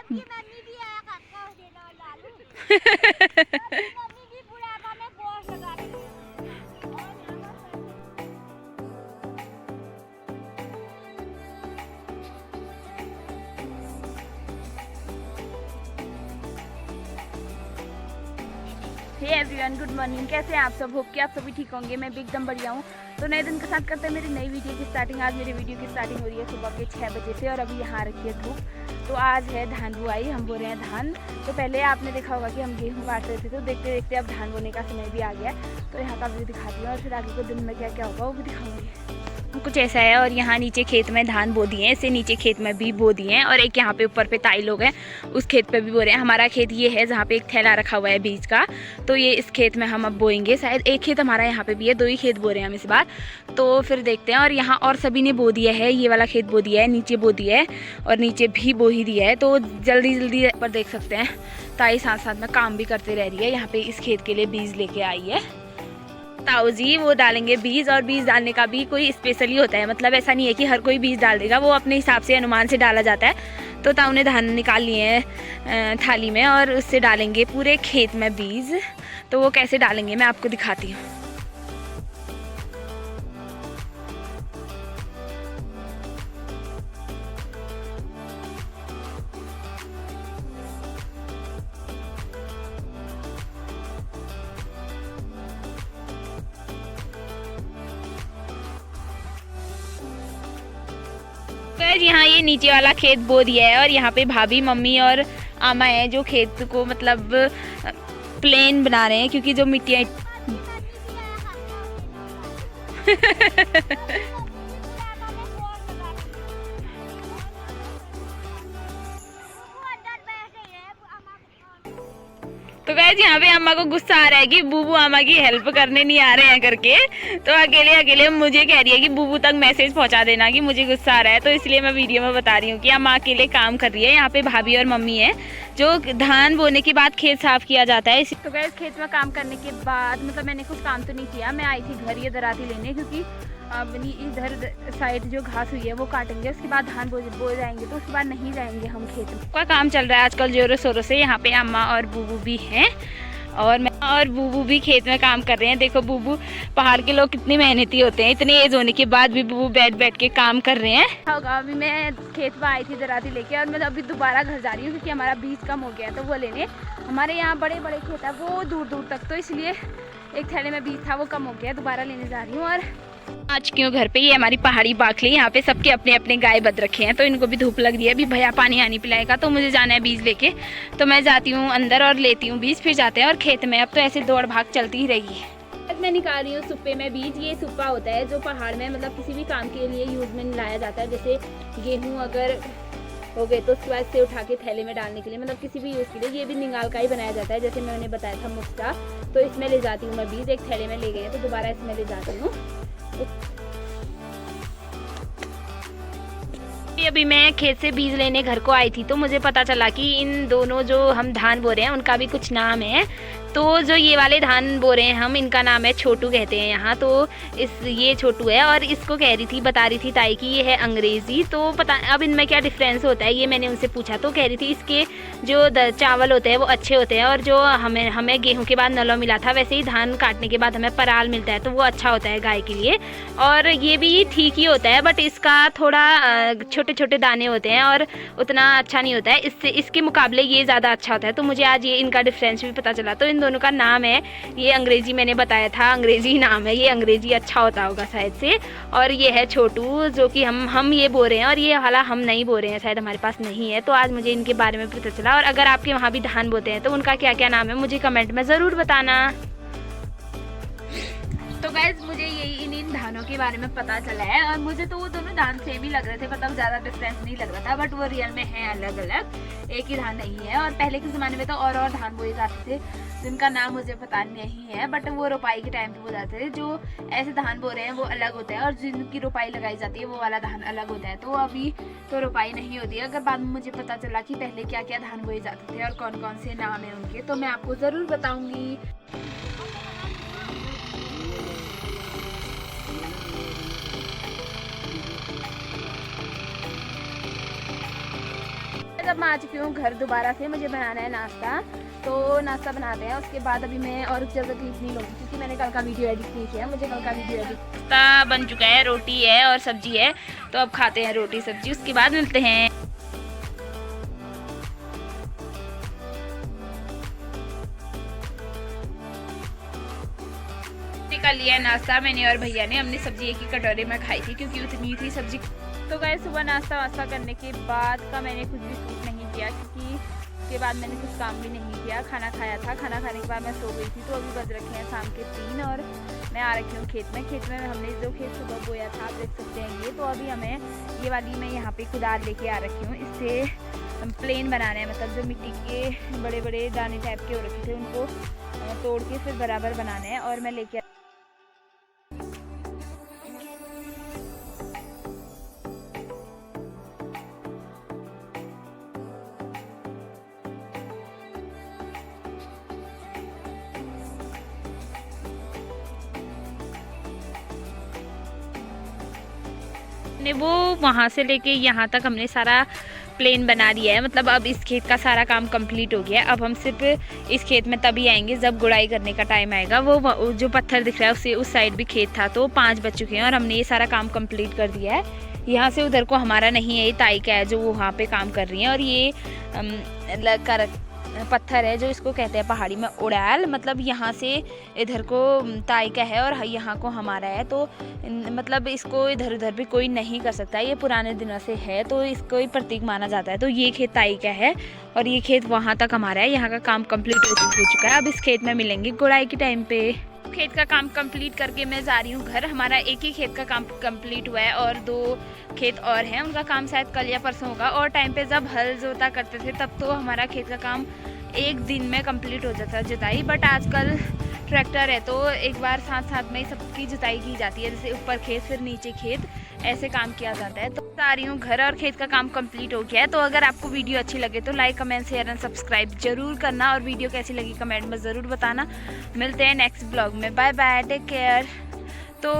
Hey everyone, good morning. कैसे हैं आप सब? होप कि आप सभी ठीक होंगे। मैं भी एकदम बढ़िया हूँ। तो नए दिन के साथ करते हैं मेरी नई वीडियो की स्टार्टिंग। आज मेरी वीडियो की स्टार्टिंग हो रही है सुबह के 6 बजे से और अभी यहाँ रखी है धूप। तो आज है धान बुआई, हम बो रहे हैं धान। तो पहले आपने देखा होगा कि हम गेहूँ काट रहे थे, तो देखते देखते अब धान बोने का समय भी आ गया। तो यहाँ का व्यू दिखाती हूँ और फिर आगे को दिन में क्या क्या होगा वो भी दिखाऊंगी। कुछ ऐसा है। और यहाँ नीचे खेत में धान बो दिए हैं, इससे नीचे खेत में भी बो दिए हैं और एक यहाँ पे ऊपर पे ताई लोग हैं, उस खेत पे भी बो रहे हैं। हमारा खेत ये है जहाँ पे एक थैला रखा हुआ है बीज का, तो ये इस खेत में हम अब बोएंगे। शायद एक खेत हमारा यहाँ पे भी है, 2 ही खेत बो रहे हैं हम इस बार। तो फिर देखते हैं। और यहाँ और सभी ने बो दिया है, ये वाला खेत बो दिया है, नीचे बो दिया है और नीचे भी बो ही दिया है। तो जल्दी जल्दी पर देख सकते हैं ताई साथ साथ में काम भी करते रह रही है। यहाँ पे इस खेत के लिए बीज लेके आई है ताऊ जी, वो डालेंगे बीज। और बीज डालने का भी कोई स्पेशल ही होता है, मतलब ऐसा नहीं है कि हर कोई बीज डाल देगा, वो अपने हिसाब से अनुमान से डाला जाता है। तो ताऊ ने धान निकाल लिए हैं थाली में और उससे डालेंगे पूरे खेत में बीज। तो वो कैसे डालेंगे मैं आपको दिखाती हूँ। यहाँ ये नीचे वाला खेत बो दिया है और यहाँ पे भाभी, मम्मी और आमा है जो खेत को मतलब प्लेन बना रहे हैं, क्योंकि जो मिट्टियाँ तो गाइस यहाँ पे अम्मा को गुस्सा आ रहा है कि बूबू अम्मा की हेल्प करने नहीं आ रहे हैं करके। तो अकेले अकेले मुझे कह रही है कि बूबू तक मैसेज पहुंचा देना कि मुझे गुस्सा आ रहा है। तो इसलिए मैं वीडियो में बता रही हूँ कि अम्मा अकेले काम कर रही है। यहाँ पे भाभी और मम्मी है, जो धान बोने के बाद खेत साफ किया जाता है। तो गाइस खेत में काम करने के बाद मतलब मैंने कुछ काम तो नहीं किया, मैं आई थी घर ये दराती लेने, क्योंकि अपनी इधर साइड जो घास हुई है वो काटेंगे, उसके बाद धान बो जाएंगे। तो उसके बाद नहीं जाएंगे हम खेत में। का काम चल रहा है आजकल जोरों शोरों से। यहाँ पे अम्मा और बूबू भी हैं और मैं और बूबू भी खेत में काम कर रहे हैं। देखो बूबू, पहाड़ के लोग कितनी मेहनती होते हैं, इतने एज होने के बाद भी बूबू बैठ बैठ के काम कर रहे हैं। अभी मैं खेत में आई थी दराती लेके और मैं अभी दोबारा घर जा रही हूँ, क्योंकि हमारा बीज कम हो गया तो वो लेने। हमारे यहाँ बड़े बड़े खेत है वो दूर दूर तक, तो इसलिए एक थैले में बीज था वो कम हो गया, दोबारा लेने जा रही हूँ। और आज क्यों घर पे, ये हमारी पहाड़ी बाखली, यहाँ पे सबके अपने अपने गाय बंध रखे हैं, तो इनको भी धूप लग रही है। अभी भैया पानी आनी पिलाएगा तो मुझे जाना है बीज लेके। तो मैं जाती हूँ अंदर और लेती हूँ बीज, फिर जाते हैं और खेत में। अब तो ऐसे दौड़ भाग चलती ही रहेगी। मैं निकाल रही हूँ सुप्पे में बीज। ये सुप्पा होता है जो पहाड़ में मतलब किसी भी काम के लिए यूज में लाया जाता है। जैसे गेहूँ अगर हो गए तो उसके बाद से उठा के थैले में डालने के लिए, मतलब किसी भी यूज़ के लिए। ये भी निकाल का ही बनाया जाता है, जैसे मैंने बताया था मुफ्ता। तो इसमें ले जाती हूँ मैं बीज, एक थैले में ले गए तो दोबारा इसमें ले जाती हूँ। अभी मैं खेत से बीज लेने घर को आई थी, तो मुझे पता चला कि इन दोनों जो हम धान बो रहे हैं उनका भी कुछ नाम है। तो जो ये वाले धान बो रहे हैं हम, इनका नाम है छोटू कहते हैं यहाँ। तो ये छोटू है और इसको कह रही थी, बता रही थी ताई कि ये है अंग्रेज़ी। तो पता अब इनमें क्या डिफरेंस होता है ये मैंने उनसे पूछा। तो कह रही थी इसके जो चावल होते हैं वो अच्छे होते हैं, और जो हमें गेहूँ के बाद नलो मिला था, वैसे ही धान काटने के बाद हमें पराल मिलता है, तो वो अच्छा होता है गाय के लिए। और ये भी ठीक ही होता है, बट इसका थोड़ा छोटे छोटे दाने होते हैं और उतना अच्छा नहीं होता है। इसके मुकाबले ये ज़्यादा अच्छा होता है। तो मुझे आज ये इनका डिफरेंस भी पता चला। तो इन दोनों का नाम है, ये अंग्रेजी मैंने बताया था, अंग्रेजी नाम है, ये अंग्रेजी अच्छा होता होगा शायद से। और ये है छोटू, जो कि हम ये बो रहे हैं, और ये वाला हम नहीं बो रहे हैं, शायद हमारे पास नहीं है। तो आज मुझे इनके बारे में पता चला। और अगर आपके वहाँ भी धान बोते हैं तो उनका क्या क्या नाम है मुझे कमेंट में ज़रूर बताना। तो गाइस मुझे यही इन धानों के बारे में पता चला है, और मुझे तो वो दोनों धान सेम ही लग रहे थे, मतलब ज़्यादा डिफरेंस नहीं लग रहा था, बट वो रियल में है अलग अलग, एक ही धान नहीं है। और पहले के ज़माने में तो और धान बोए जाते थे जिनका नाम मुझे पता नहीं है, बट वो रोपाई के टाइम पे हो जाते थे। जो ऐसे धान बो रहे हैं वो अलग होता है, और जिनकी रोपाई लगाई जाती है वो वाला धान अलग होता है। तो अभी तो रोपाई नहीं होती है। अगर बाद में मुझे पता चला कि पहले क्या क्या धान बोए जाते थे और कौन कौन से नाम है उनके, तो मैं आपको ज़रूर बताऊँगी। अब मैं आ चुकी हूँ घर दोबारा से। मुझे बनाना है नाश्ता, तो नाश्ता बनाते हैं। उसके बाद अभी मैं और ज़्यादा क्लिप नहीं लूँगी क्योंकि मैंने कल का वीडियो एडिट नहीं किया। मुझे कल का वीडियो एडिट नाश्ता बन चुका है, रोटी है और सब्जी है। तो अब खाते हैं रोटी सब्जी, उसके बाद मिलते हैं। कर लिया है नाश्ता मैंने और भैया ने। हमने सब्जी एक ही कटोरे में खाई थी क्योंकि उतनी थी सब्जी। तो गए सुबह नाश्ता वास्ता करने के बाद का मैंने कुछ भी शूट नहीं किया क्योंकि उसके बाद मैंने कुछ काम भी नहीं किया। खाना खाया था, खाना खाने के बाद मैं सो गई थी। तो अभी बज रखे हैं शाम के 3 और मैं आ रखी हूँ खेत में। खेत में हमने जो खेत सुबह बोया था, आप देख सकते हैं ये। तो अभी हमें ये वाली मैं यहाँ पे कुदाल लेके आ रखी हूँ। इससे हम प्लेन बनाने हैं, मतलब जो मिट्टी के बड़े बड़े दाने टाइप के हो रखे थे उनको तोड़ के फिर बराबर बनाने हैं। और मैं लेके ने वो वहाँ से लेके यहाँ तक हमने सारा प्लेन बना दिया है। मतलब अब इस खेत का सारा काम कंप्लीट हो गया है। अब हम सिर्फ इस खेत में तभी आएंगे जब गुड़ाई करने का टाइम आएगा। वो जो पत्थर दिख रहा है उससे उस साइड भी खेत था, तो 5 बज चुके हैं और हमने ये सारा काम कंप्लीट कर दिया है। यहाँ से उधर को हमारा नहीं है, ये ताई का है जो वहाँ पे काम कर रही है। और ये पत्थर है जो इसको कहते हैं पहाड़ी में उड़ाल। मतलब यहाँ से इधर को ताई का है और यहाँ को हमारा है। तो मतलब इसको इधर उधर भी कोई नहीं कर सकता, ये पुराने दिनों से है तो इसको ही प्रतीक माना जाता है। तो ये खेत ताई का है और ये खेत वहाँ तक हमारा है। यहाँ का काम कंप्लीट हो चुका है। अब इस खेत में मिलेंगे गुड़ाई के टाइम पे। खेत का काम कंप्लीट करके मैं जा रही हूँ घर। हमारा एक ही खेत का काम कंप्लीट हुआ है और 2 खेत और हैं, उनका काम शायद कल या परसों होगा। और टाइम पे जब हल जोता करते थे तब तो हमारा खेत का काम एक दिन में कंप्लीट हो जाता जुताई। बट आजकल ट्रैक्टर है तो एक बार साथ में ही सबकी जुताई की जाती है, जैसे ऊपर खेत फिर नीचे खेत, ऐसे काम किया जाता है। तो आ रही हूँ घर और खेत का काम कंप्लीट हो गया है। तो अगर आपको वीडियो अच्छी लगे तो like comment share and subscribe जरूर करना और वीडियो कैसी लगी कमेंट में ज़रूर बताना। मिलते हैं नेक्स्ट ब्लॉग में। Bye bye, take care. तो